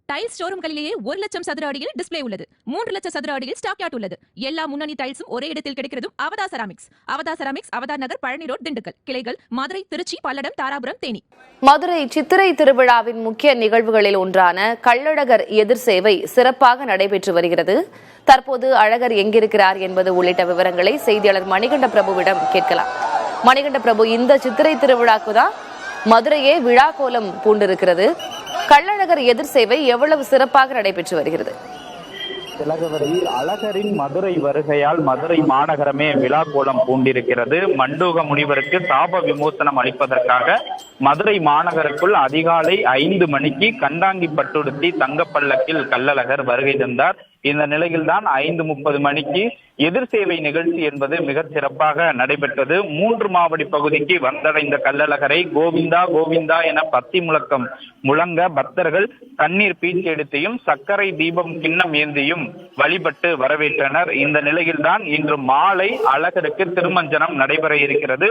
Tiles ஷோரூம்களிலேயே 1,00,000 சதுர அடியில் display உள்ளது. 3,00,000 சதுர அடியில் ஸ்டாக் யார்ட் உள்ளது. எல்லா முன்னணி டைல்ஸும் ஒரே இடத்தில் கிடைக்கிறதும் அவதா செராமிக்ஸ். அவதா செராமிக்ஸ், அவதா நகர், பழனி ரோட், திண்டுக்கல். கிளைகள் மதுரை, திருச்சி, பல்லடம், தாராபுரம், தேனி. மதுரை சித்திரை திருவிழாவின் முக்கிய நிகழ்வுகளில் ஒன்றான கள்ளழகர் எதிர் சேவை சிறப்பாக நடைபெற்று வருகிறது. தற்போது அழகர் எங்கிருக்கிறார் என்பது உள்ளிட்ட விவரங்களை செய்தியாளர் மணிகண்ட பிரபுவிடம் கேட்கலாம். மணிகண்ட பிரபு, இந்த சித்திரை திருவிழாக்கு தான் மதுரையே விழா கோலம் பூண்டிருக்கிறது. கள்ளழகர் எதிர் சேவை எவ்வளவு சிறப்பாக நடைபெற்று வருகிறது? அழகரின் மதுரை வருகையால் மதுரை மாநகரமே விழா கோலம் பூண்டிருக்கிறது. மண்டூக முனிவருக்கு சாப விமோசனம் அளிப்பதற்காக மதுரை மாநகருக்குள் அதிகாலை 5 மணிக்கு கண்டாங்கி பட்டுடுத்தி தங்கப்பல்லக்கில் கள்ளழகர் வருகை தந்தார். இந்த நிலையில்தான் 5:30 மணிக்கு எதிர் சேவை நிகழ்ச்சி என்பது மிக சிறப்பாக நடைபெற்றது. 3 மாவடி பகுதிக்கு வந்தடைந்த கள்ளழகரை கோவிந்தா கோவிந்தா என பத்தி முழக்கம் முழங்க பக்தர்கள் தண்ணீர் பீச்சி எடுத்தியும் சர்க்கரை தீபம் கிண்ணம் ஏந்தியும் வழிபட்டு வரவேற்றனர். இந்த நிலையில்தான் இன்று மாலை அழகருக்கு திருமஞ்சனம் நடைபெற இருக்கிறது.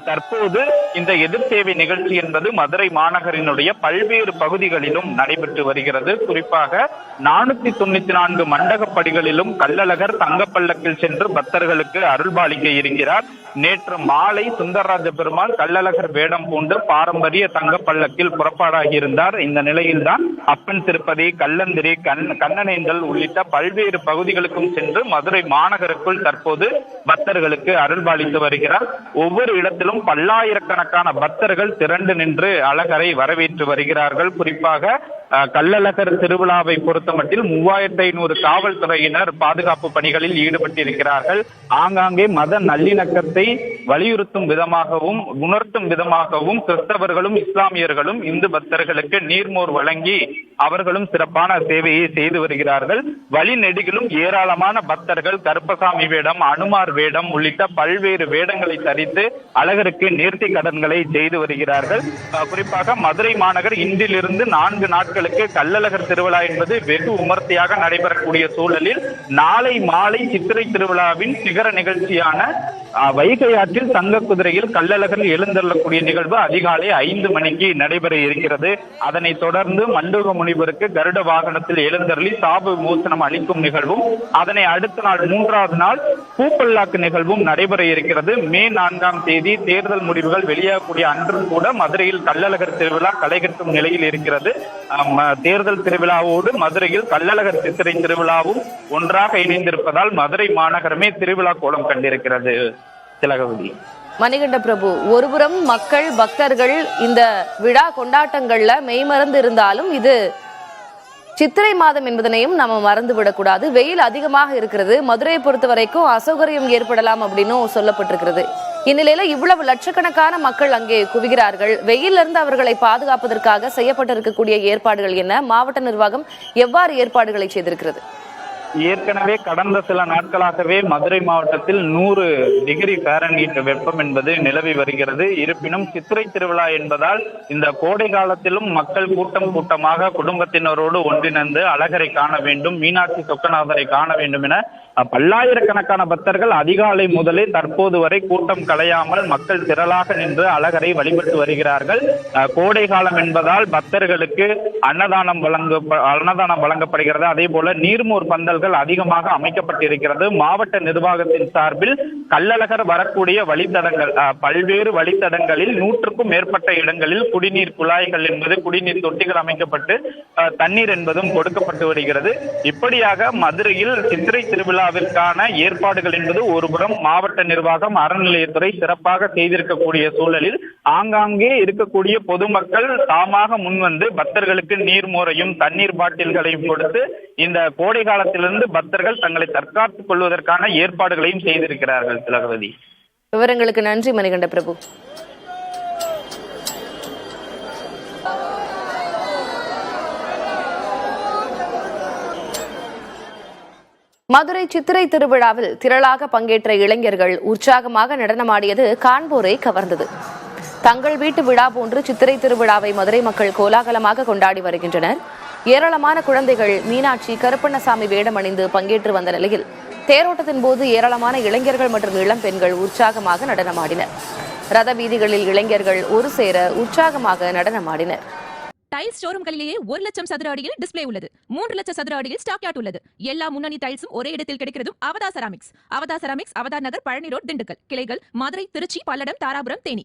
தற்போது இந்த எதிர் சேவை நிகழ்ச்சி என்பது மதுரை மாநகரினுடைய பல்வேறு பகுதிகளிலும் நடைபெற்று வருகிறது. குறிப்பாக 494 மண்டகப்படிகளிலும் கள்ளழகர் தங்கப்பல்லக்கில் சென்று பக்தர்களுக்கு அருள்பாலிக்க இருக்கிறார். நேற்று மாலை சுந்தரராஜ பெருமாள் கள்ளழகர் வேடம் பூண்டு பாரம்பரிய தங்கப்பல்லக்கில் புறப்பாடாகி இருந்தார். இந்த நிலையில்தான் அப்பன் திருப்பதி, கல்லந்திரி, கண்ணனேந்தல் உள்ளிட்ட பல்வேறு பகுதிகளுக்கும் சென்று மதுரை மாநகருக்குள் தற்போது பக்தர்களுக்கு அருள்பாலித்து வருகிறார். ஒவ்வொரு இடத்திலும் பல்லாயிரக்கணக்கான பக்தர்கள் திரண்டு நின்று அழகரை வரவேற்று வருகிறார்கள். குறிப்பாக கள்ளழகர் திருவிழாவை பொறுத்தமட்டில் 3500 காவல்துறையினர் பாதுகாப்பு பணிகளில் ஈடுபட்டிருக்கிறார்கள். ஆங்காங்கே மத நல்லிணக்கத்தை வலியுறுத்தும் விதமாகவும் உணர்த்தும் விதமாகவும் கிறிஸ்தவர்களும் இஸ்லாமியர்களும் இந்து பக்தர்களுக்கு நீர்மோர் வழங்கி அவர்களும் சிறப்பான சேவையை செய்து வருகிறார்கள். வழிநெடுகிலும் ஏராளமான பக்தர்கள் கருப்பசாமி வேடம், அனுமார் வேடம் உள்ளிட்ட பல்வேறு வேடங்களை தரித்து அழகருக்கு நேர்த்தி கடன்களை செய்து வருகிறார்கள். குறிப்பாக மதுரை மாநகர் இன்றிலிருந்து 4 நாட்களுக்கு கள்ளழகர் திருவிழா என்பது வெகு விமர்சையாக நடைபெறக்கூடிய சூழலில் நாளை மாலை சித்திரை திருவிழாவின் சிகர நிகழ்ச்சியான வைகை ஆற்றில் தங்க குதிரையில் கள்ளழகர் எழுந்தருளக்கூடிய நிகழ்வு அதிகாலை 5 மணிக்கு நடைபெற இருக்கிறது. அதனைத் தொடர்ந்து மண்டூக முனிவருக்கு கருட வாகனத்தில் எழுந்தருளி சாப விமோசனம் அளிக்கும் நிகழ்வும், அதனை அடுத்த நாள் 3வது நாள் பூப்பல்லாக்கு நிகழ்வும் நடைபெற இருக்கிறது. மே 4ஆம் தேதி தேர்தல் முடிவுகள் வெளியாகக்கூடிய அன்றும் கூட மதுரையில் கள்ளழகர் திருவிழா களைகட்டும் நிலையில் இருக்கிறது. தேர்தல் திருவிழாவோடு மதுரையில் கள்ளழகர் சித்திரை திருவிழாவும் ஒன்றாக இணைந்திருப்பதால் மதுரை மாநகரமே திருவிழா கோலம் கண்டிருக்கிறது. திலகவதி. மணிகண்ட பிரபு, ஒருபுறம் மக்கள் பக்தர்கள் இந்த விழா கொண்டாட்டங்கள்ல மெய்மறந்து இருந்தாலும் இது சித்திரை மாதம் என்பதனையும் நம்ம மறந்து விடக்கூடாது. வெயில் அதிகமாக இருக்கிறது. மதுரையை பொறுத்த வரைக்கும் அசௌகரியம் ஏற்படலாம் அப்படின்னும் சொல்லப்பட்டிருக்கிறது. இந்நிலையில இவ்வளவு லட்சக்கணக்கான மக்கள் அங்கே குவிகிறார்கள். வெயிலிருந்து இருந்து அவர்களை பாதுகாப்பதற்காக செய்யப்பட்டிருக்கக்கூடிய ஏற்பாடுகள் என்ன? மாவட்ட நிர்வாகம் எவ்வாறு ஏற்பாடுகளை செய்திருக்கிறது? ஏற்கனவே கடந்த சில நாட்களாகவே மதுரை மாவட்டத்தில் 100 டிகிரி ஃபாரன்ஹீட் வெப்பம் என்பது நிலவி வருகிறது. இருப்பினும் சித்திரை திருவிழா என்பதால் இந்த கோடை காலத்திலும் மக்கள் கூட்டமாக குடும்பத்தினரோடு ஒன்றிணைந்து அழகரை காண வேண்டும், மீனாட்சி சொக்கநாதரை காண வேண்டும் என பல்லாயிரக்கணக்கான பக்தர்கள் அதிகாலை முதலே தற்போது வரை கூட்டம் கலையாமல் மக்கள் திரளாக நின்று அழகரை வழிபட்டு வருகிறார்கள். கோடை காலம் என்பதால் பக்தர்களுக்கு அன்னதானம் வழங்கப்படுகிறது. அதே போல நீர்மோர் பந்தல்கள் அதிகமாக அமைக்கப்பட்டிருக்கிறது. மாவட்ட நிர்வாகத்தின் சார்பில் கள்ளழகர் வரக்கூடிய வழித்தடங்கள், பல்வேறு வழித்தடங்களில் 100க்கும் மேற்பட்ட இடங்களில் குடிநீர் குழாய்கள் என்பது குடிநீர் தொட்டிகள் அமைக்கப்பட்டு தண்ணீர் என்பதும் கொடுக்கப்பட்டு வருகிறது. இப்படியாக மதுரையில் சித்திரை திருவிழாவிற்கான ஏற்பாடுகள் என்பது ஒருபுறம் மாவட்ட நிர்வாகம், அறநிலையத்துறை சிறப்பாக செய்திருக்கக்கூடிய சூழலில் ஆங்காங்கே இருக்கக்கூடிய பொதுமக்கள் தாமாக முன்வந்து பக்தர்களுக்கு நீர்மோரையும் தண்ணீர் பாட்டில்களையும் கொடுத்து இந்த கோடை காலத்திலிருந்து பக்தர்கள் தங்களை தற்காத்துக் கொள்வதற்கான ஏற்பாடுகளையும் செய்திருக்கிறார்கள். திலகவதி, விவரங்களுக்கு நன்றி மணிகண்ட பிரபு. மதுரை சித்திரை திருவிழாவில் திரளாக பங்கேற்ற இளைஞர்கள் உற்சாகமாக நடனமாடியது காண்போரை கவர்ந்தது. தங்கள் வீட்டு விழா போன்று சித்திரை திருவிழாவை மதுரை மக்கள் கோலாகலமாக கொண்டாடி வருகின்றனர். ஏராளமான குழந்தைகள் மீனாட்சி, கருப்பண்ணசாமி வேடம் அணிந்து பங்கேற்று வந்த நிலையில் தேரோட்டத்தின் போது ஏராளமான இளைஞர்கள் மற்றும் இளம் பெண்கள் உற்சாகமாக நடனமாடினர். ரத வீதிகளில் இளைஞர்கள் ஒரு சேர உற்சாகமாக நடனமாடினர். டைல்ஸ் ஷோரூம்களிலேயே 1,00,000 சதுர அடியில் டிஸ்ப்ளே உள்ளது. 3 லட்சம் சதுர அடியில் ஸ்டாக் யார்ட் உள்ளது. எல்லா முன்னணி டைல்ஸும் ஒரே இடத்தில் கிடைக்கிறதும் அவதா செராமிக்ஸ். அவதா செராமிக்ஸ், அவதா நகர், பழனி ரோட், திண்டுக்கல். கிளைகள் மதுரை, திருச்சி, பல்லடம், தாராபுரம், தேனி.